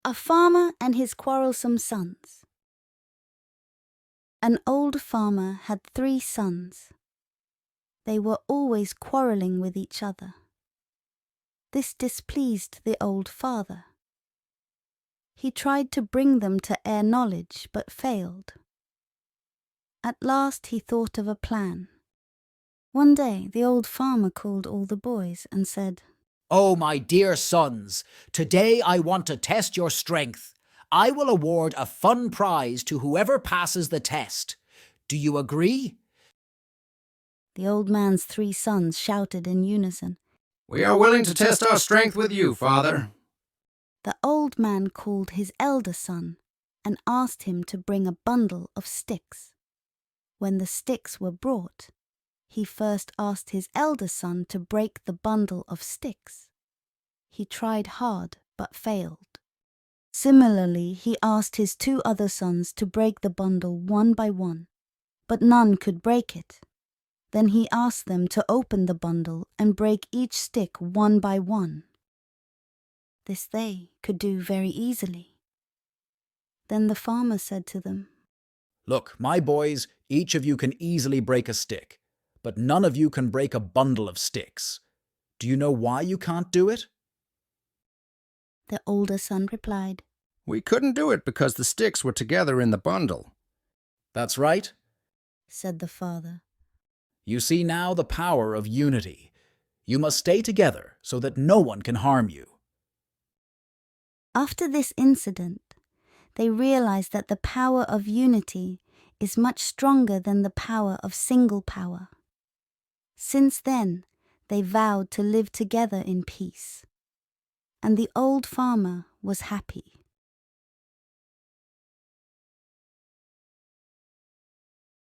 A farmer and his quarrelsome sons. An old farmer had 3 sons. They were always quarrelling with each other. This displeased the old father. He tried to bring them to air knowledge, but failed. At last he thought of a plan. One day the old farmer called all the boys and said, "Oh, my dear sons, today I want to test your strength. I will award a fun prize to whoever passes the test. Do you agree?" The old man's 3 sons shouted in unison, "We are willing to test our strength with you, Father." The old man called his elder son and asked him to bring a bundle of sticks. When the sticks were brought, he first asked his elder son to break the bundle of sticks. He tried hard but failed. Similarly, he asked his 2 other sons to break the bundle one by one, but none could break it. Then he asked them to open the bundle and break each stick one by one. This they could do very easily. Then the farmer said to them, "Look, my boys, each of you can easily break a stick, but none of you can break a bundle of sticks. Do you know why you can't do it?" The older son replied, "We couldn't do it because the sticks were together in the bundle." "That's right," said the father. "You see now the power of unity. You must stay together so that no one can harm you." After this incident, they realized that the power of unity is much stronger than the power of single power. Since then, they vowed to live together in peace, and the old farmer was happy.